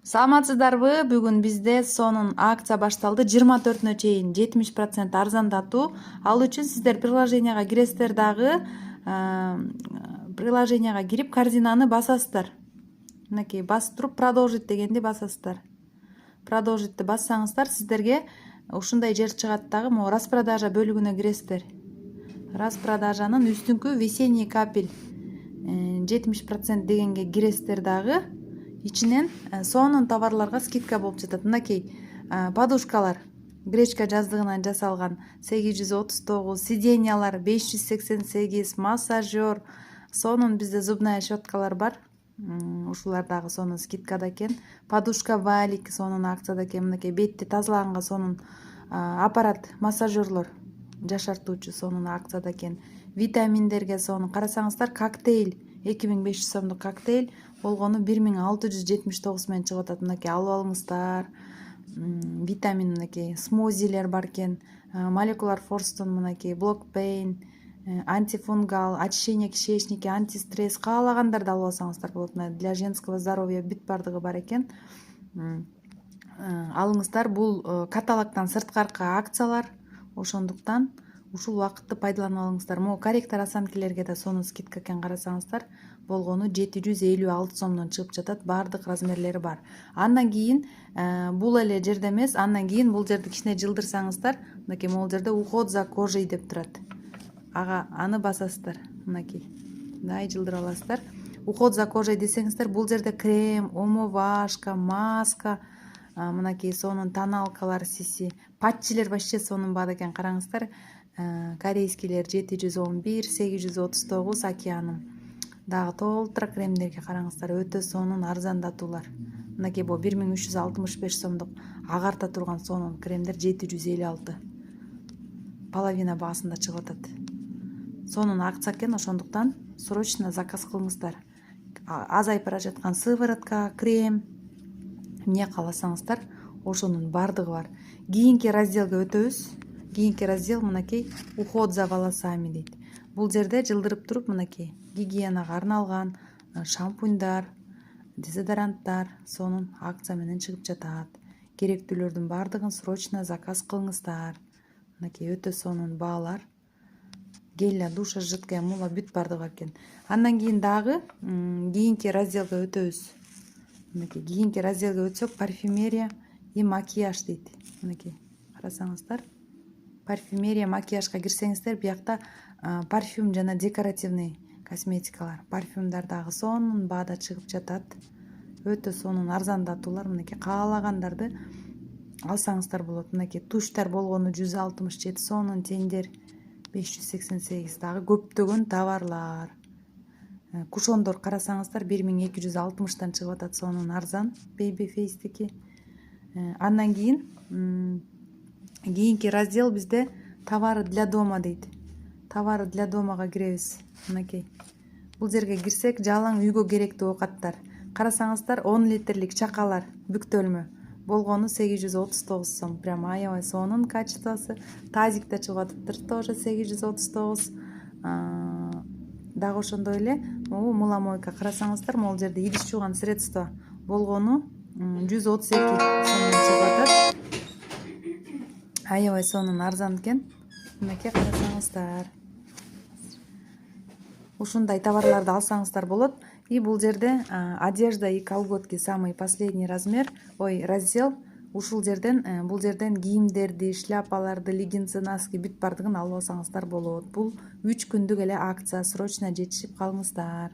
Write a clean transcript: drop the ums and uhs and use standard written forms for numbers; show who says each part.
Speaker 1: Саламатсыздарбы? Бүгүн бизде сонун акция башталды. 24-нө чейин 70% арзандатуу. Ал үчүн сиздер приложенияга киресиздер дагы приложенияга кирип корзинаны басасыздар. Мынакей басып туруп продолжить дегенди басасыздар. Продолжитти бассаңыздар сиздерге ушундай жер чыгат дагы. Могу распродажа бөлүгүнө киресиздер. Распродажанын үстүңкү весенний капель 70% дегенге киресиздер дагы. Ичинен сонун товарларга скидка болуп жатат. Мынакей подушкалар гречка жаздыгынан жасалган 839, сиденьялар 588, массажер, сонун бизде зубная щеткалар бар. Ушулар дагы сонун скидкада экен. Подушка валик сонун акцияда экен. Мынакей бетти тазалаганга сонун аппарат, массажерлор жашартуучу сонун акцияда экен. Витаминдерге сонун карасаңыздар, коктейль 2500 сомдук коктейль болгону 1679 менен чыгып атат. Мынакей алып алыңыздар. Витамин мынакей смузилер бар экен. Молекулар форстон мынакей блокпейн, антифунгал, очищение кишечники, антистресс каалагандарды алып алсаңыздар болот. Для женского здоровья бүт бардыгы бар экен. Алыңыздар, бул каталогдон сырткаркы акциялар. Ошондуктан ушул убакытты пайдаланып алыңыздар. Могу корректор осанкилерге да сонун скидка экен, карасаңыздар болгону 756 сомдон чыгып жатат. Бардык размерлери бар. Андан кийин бул эле жерде эмес, андан кийин бул жерди кичине жылдырсаңыздар, мынакей могул жерде уход за кожей деп турат. Аны басасыздар. Мынакей. Мындай жылдыра аласыздар. Уход за кожей десеңиздер, бул жерде крем, омовашка, маска, мынакей сонун тоналкалар сиси, патчилер вообще сонун баада экен, караңыздар. Корейскийлер 711, 839 океаным. Дагы толтура кремдерге караңыздар, өтө сонун арзандатуулар. Мынакей бул 1365 сомдук агарта турган сонун кремдер 756. Половина баасында чыгып атат. Сонун акция экен, ошондуктан срочно заказ кылыңыздар. Азайып бара жаткан сыворотка, крем, эмне кааласаңыздар, ошонун бардыгы бар. Кийинки разделге өтөбүз. Кийинки раздел мынакей уход за волосами дейт. Бул жерде жылдырып туруп мынакей гигиенага арналган шампуньдар, дезодоранттар сонун акция менен чыгып жатат. Керектүүлөрдүн бардыгын срочно заказ кылыңыздар. Мынакей өтө сонун баалар. Гель, душа жидкая, мула бүт бардыгы бар экен. Андан кийин дагы кийинки разделге өтөбүз. Мынакей кийинки разделге өтсөк, парфюмерия и макияж дейт. Мынакей карасаңыздар, парфюмерия, макияжга кирсеңиздер, биякта парфюм жана декоративный косметикалар, парфюмдар дагы сонун баада чыгып жатат. Өтө сонун арзандатуулар. Мынакей каалагандарды алсаңыздар болот. Мынакей туштар болгону 167 сонун тендер 588, дагы көптөгөн товарлар. Кушондор карасаңыздар 1260тан чыгып атат, сонун арзан baby face'тики. Андан кийин кийинки раздел бизде товары для дома дейт. Товары для домага киребиз. Мынакей. Бул жерге кирсек, жалаң үйгө керектүү оокаттар. Карасаңыздар 10 литрлик чакалар бүктөлмө болгону 839 сом. Прямо аябай сонун качествосы. Тазик да чыгып атыптыр, тоже 839. Дагы ошондой эле мыламойка карасаңыздар, могул жерде идиш жууган средство болгону 132 сомдон чыгып атат. Аябай сонун арзан экен. Мынакей карасаңыздар. Ушундай товарларды алсаңыздар болот. И бул жерде одежда и колготки самый последний раздел. Ушул жерден бул жерден кийимдерди, шляпаларды, леггинсы, носки бүт бардыгын алып алсаңыздар болот. Бул 3 күндүк эле акция, срочно жетишип калыңыздар.